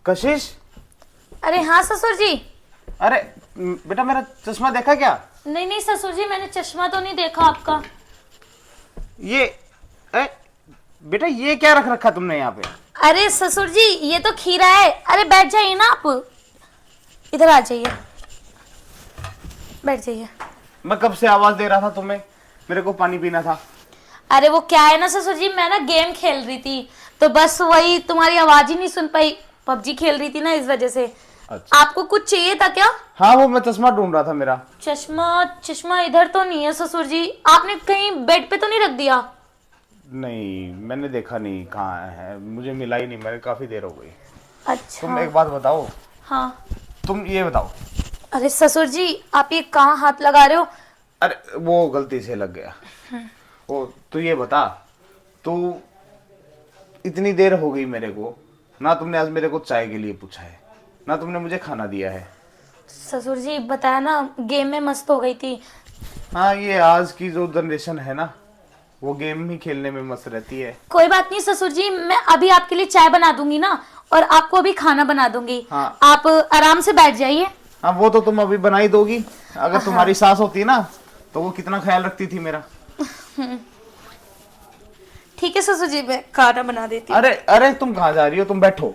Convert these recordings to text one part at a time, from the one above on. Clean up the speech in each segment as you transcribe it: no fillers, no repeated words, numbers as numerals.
कशिश। अरे हाँ ससुर जी। अरे बेटा, मेरा चश्मा देखा क्या? नहीं नहीं ससुर जी, मैंने चश्मा तो नहीं देखा आपका। ये बेटा, ये क्या रख रखा तुमने यहाँ पे? अरे ससुर जी, ये तो खीरा है। अरे बैठ जाइए ना आप, इधर आ जाइए, बैठ जाइए। मैं कब से आवाज दे रहा था तुम्हें, मेरे को पानी पीना था। अरे वो क्या है ना ससुर जी, मैं ना गेम खेल रही थी, तो बस वही तुम्हारी आवाज ही नहीं सुन पाई। पबजी खेल रही थी ना, इस वजह से। अच्छा। आपको कुछ चाहिए था क्या? हाँ, वो मैं चश्मा ढूंढ रहा था मेरा। चश्मा इधर तो नहीं है ससुर जी। आपने कहीं बेड पे तो नहीं रख दिया? नहीं, मैंने देखा नहीं कहाँ है, मुझे मिला ही नहीं, मेरे काफी देर हो गई। अच्छा। तुम एक बात बताओ। हाँ। तुम ये बताओ। अरे ससुर जी, आप ये कहाँ हाथ लगा रहे हो? अरे वो गलती से लग गया। वो तू ये बता, तू इतनी देर हो गई मेरे को, ना तुमने आज मेरे को चाय के लिए पूछा है, ना तुमने मुझे खाना दिया है। ससुर जी बताया ना, गेम में मस्त हो गई थी। हाँ, ये आज की जो जनरेशन है ना, वो गेम ही खेलने में मस्त रहती है। कोई बात नहीं ससुर जी, मैं अभी आपके लिए चाय बना दूंगी ना, और आपको अभी खाना बना दूंगी। हाँ। आप आराम से बैठ जाइए। हाँ, वो तो तुम अभी बना ही दोगी। अगर तुम्हारी सास होती ना, तो वो कितना ख्याल रखती थी मेरा। ठीक है ससुर जी, मैं खाना बना देती हूँ। अरे अरे, तुम कहाँ जा रही हो? तुम बैठो,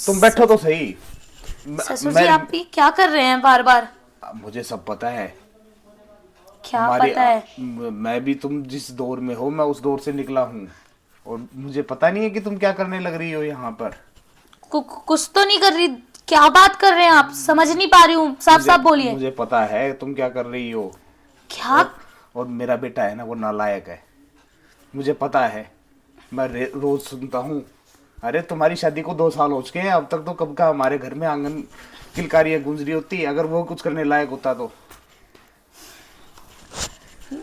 तुम बैठो तो सही। ससुर जी आप भी क्या कर रहे हैं बार बार? मुझे सब पता है। क्या पता है? मैं भी, तुम जिस दौर में हो, मैं उस दौर से निकला हूँ, और मुझे पता नहीं है कि तुम क्या करने लग रही हो यहाँ पर। कुछ तो नहीं कर रही। क्या बात कर रहे हैं आप? समझ नहीं पा रही हूँ, साफ साफ बोलिए। मुझे पता है तुम क्या कर रही हो। क्या? और मेरा बेटा है ना, वो नालायक है, मुझे पता है। मैं रोज सुनता हूँ। अरे तुम्हारी शादी को 2 साल हो चुके हैं, अब तक तो कब का हमारे घर में आंगन किलकारियां गूंज रही होती। अगर वो कुछ करने लायक होता तो।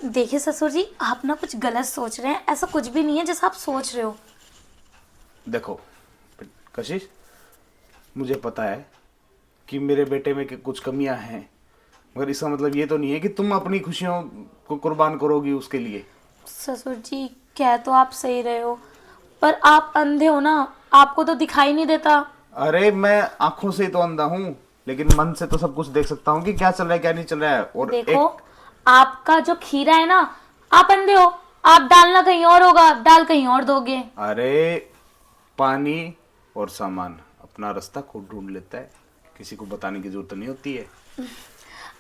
देखिए ससुर जी, आप ना कुछ गलत सोच रहे हैं। ऐसा कुछ भी नहीं है जैसा आप सोच रहे हो। देखो कशिश, मुझे पता है कि मेरे बेटे में कुछ कमियां हैं, मगर इसका मतलब ये तो नहीं है कि तुम अपनी खुशियों को कुर्बान करोगी उसके लिए। ससुर जी कह तो आप सही रहे हो, पर आप अंधे हो ना, आपको तो दिखाई नहीं देता। अरे मैं आंखों से तो अंधा हूँ, लेकिन मन से तो सब कुछ देख सकता हूँ कि क्या चल रहा है क्या नहीं चल रहा है। और देखो, आपका जो खीरा है ना, आप अंधे हो। आप डालना कहीं और होगा, आप डाल कहीं और दोगे। अरे पानी और सामान अपना रास्ता खुद ढूंढ लेता है, किसी को बताने की जरूरत नहीं होती है।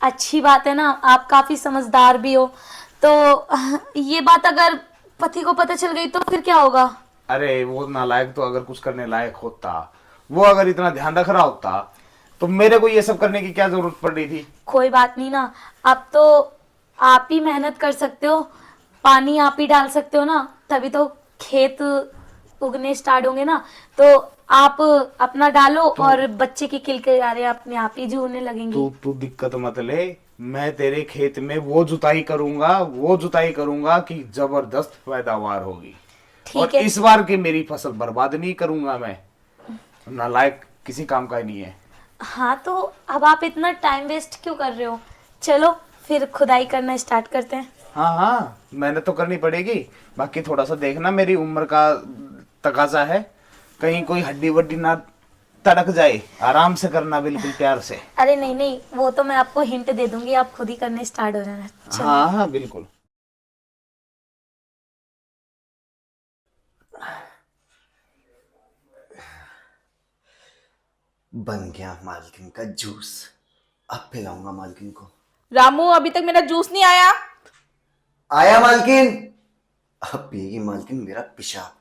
अच्छी बात है ना, आप काफी समझदार भी हो। तो ये बात अगर पति को पता चल गई तो फिर क्या होगा? अरे वो नालायक तो अगर कुछ करने लायक होता, वो अगर इतना ध्यान रख रहा होता, तो मेरे को ये सब करने की क्या जरूरत पड़ रही थी? कोई बात नहीं ना, अब तो आप ही मेहनत कर सकते हो, पानी आप ही डाल सकते हो ना, तभी तो खेत उगने स्टार्ट होंगे ना। तो आप अपना डालो और बच्चे की किलकिलारे अपने आप ही झूरने लगेंगी। तू दिक्कत मत ले। मैं तेरे खेत में वो जुताई करूंगा कि जबरदस्त पैदावार होगी। और ठीक है। इस बार की मेरी फसल बर्बाद नहीं करूंगा मैं। नालायक किसी काम का ही नहीं है। हाँ तो अब आप इतना टाइम वेस्ट क्यों कर रहे हो? चलो फिर खुदाई करना स्टार्ट करते हैं। हाँ हाँ, मेहनत तो करनी पड़ेगी। बाकी थोड़ा सा देखना, मेरी उम्र का तकाजा है, कहीं कोई हड्डी वड्डी ना तड़क जाए। आराम से करना, बिल्कुल प्यार से। अरे नहीं नहीं, वो तो मैं आपको हिंट दे दूंगी, आप खुद ही करने स्टार्ट हो जाना। चलो। हाँ हाँ बिल्कुल। बन गया मालकिन का जूस। अब पिलाऊंगा मालकिन को। रामू, अभी तक मेरा जूस नहीं आया। आया मालकिन। अब पिएगी मालकिन मेरा पेशाब।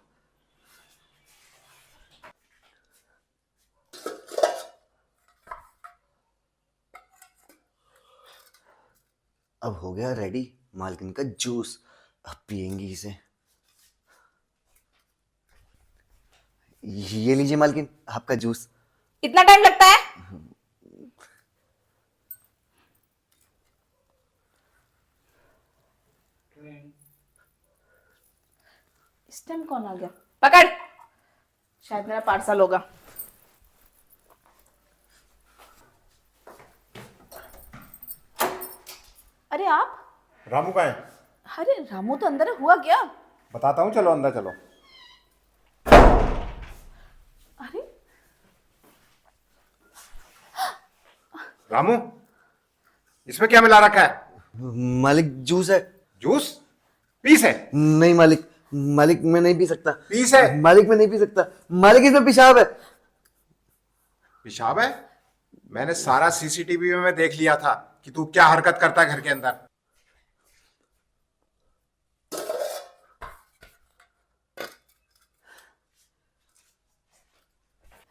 अब हो गया रेडी मालकिन का जूस। अब पिएंगी इसे। ये लीजिए मालकिन आपका जूस। इतना टाइम लगता है? इस टाइम कौन आ गया? पकड़, शायद मेरा पार्सल होगा। अरे आप? रामू का है? अरे रामू तो अंदर है, हुआ क्या? बताता हूँ, चलो अंदर चलो। अरे रामू, इसमें क्या मिला रखा है? मालिक जूस है। जूस? पीस है? नहीं मालिक, मालिक मैं नहीं पी सकता। पीस है? मालिक मैं नहीं पी सकता। मालिक इसमें पेशाब है। पेशाब है? मैंने सारा सीसीटीवी में देख लिया था कि तू क्या हरकत करता है घर के अंदर।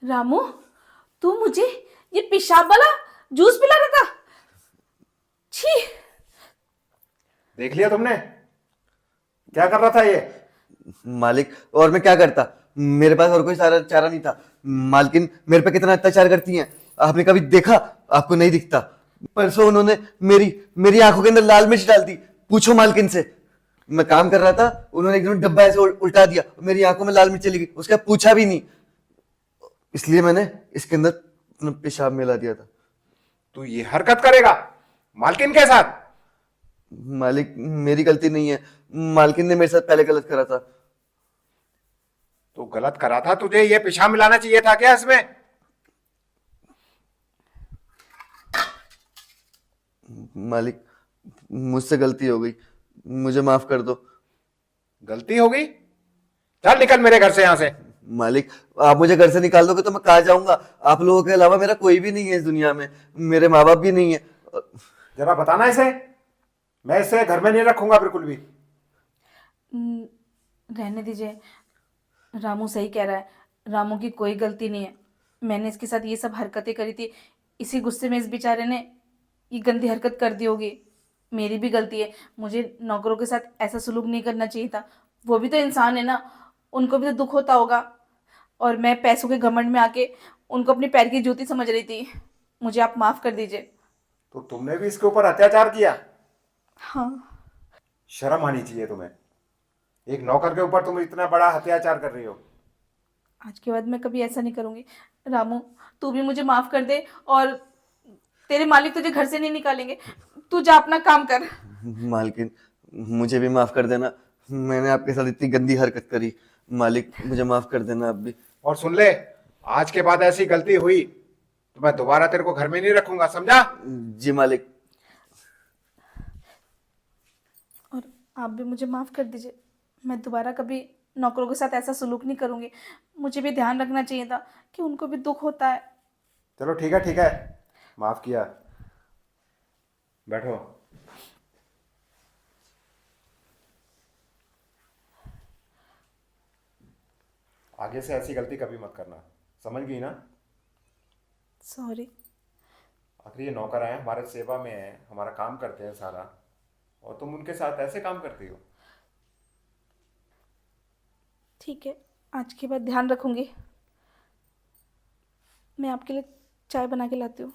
रामू, तू मुझे ये पेशाब वाला जूस पिला रहा था? छी। देख लिया तुमने क्या कर रहा था ये? मालिक और मैं क्या करता, मेरे पास और कोई सारा चारा नहीं था। मालकिन मेरे पे कितना अत्याचार करती हैं, आपने कभी देखा? आपको नहीं दिखता। परसों उन्होंने मेरी मेरी आंखों के अंदर लाल मिर्च डाल दी। पूछो मालकिन से। मैं काम कर रहा था, उन्होंने एकदम डब्बा ऐसे उल्टा दिया, मेरी आंखों में लाल मिर्च चली गई, उसका पूछा भी नहीं। इसलिए मैंने इसके अंदर अपना पेशाब मिला दिया था। तू ये हरकत करेगा मालकिन के साथ? मालिक मेरी गलती नहीं है, मालकिन ने मेरे साथ पहले गलत करा था। तू गलत करा था, तुझे ये पेशाब मिलाना चाहिए था क्या इसमें? मालिक मुझसे गलती हो गई, मुझे माफ कर दो। गलती हो गई? चल निकल मेरे घर से, यहां से। मालिक आप मुझे घर से निकाल दोगे तो मैं कहाँ जाऊंगा? आप लोगों के अलावा मेरा कोई भी नहीं है इस दुनिया में, मेरे माँ बाप भी नहीं है। जरा बताना इसे, मैं इसे घर में नहीं रखूंगा बिल्कुल भी। रहने दीजिए, रामू सही कह रहा है। रामू की कोई गलती नहीं है। मैंने इसके साथ ये सब हरकतें करी थी, इसी गुस्से में इस बेचारे ने ये गंदी हरकत कर दी होगी। मेरी भी गलती है, मुझे नौकरों के साथ ऐसा सलूक नहीं करना चाहिए था। वो भी तो इंसान है ना, उनको भी तो दुख होता होगा। और मैं पैसों के घमंड में आके उनको अपनी पैर की जूती समझ रही थी। मुझे आप माफ़ कर दीजिए। तो तुमने भी इसके ऊपर अत्याचार किया? हाँ। शर्म आनी चाहिए तुम्हें। एक नौकर के ऊपर तुम इतना बड़ा अत्याचार कर रही हो। आज के बाद मैं कभी ऐसा नहीं करूँगी। रामू, तू भी मुझे माफ़ कर दे, और तेरे मालिक तुझे घर से नहीं निकालेंगे। तू जा अपना काम कर। मालकिन मुझे भी माफ कर देना, मैंने आपके साथ इतनी गंदी हरकत करी। मालिक मुझे माफ कर देना आप भी। और सुन ले, आज के बाद ऐसी गलती हुई तो मैं दोबारा तेरे को घर में नहीं रखूंगा, समझा? जी मालिक। और आप भी मुझे माफ़ कर दीजिए। मैं दोबारा कभी नौकरों के साथ ऐसा सलूक नहीं करूँगी। मुझे भी ध्यान रखना चाहिए था कि उनको भी दुख होता है। चलो ठीक है, माफ किया। बैठो। आगे से ऐसी गलती कभी मत करना, समझ गई ना? सॉरी। आखिर ये नौकर आए, हमारे सेवा में है, हमारा काम करते हैं सारा, और तुम उनके साथ ऐसे काम करती हो। ठीक है, आज के बाद ध्यान रखूँगी। मैं आपके लिए चाय बना के लाती हूँ।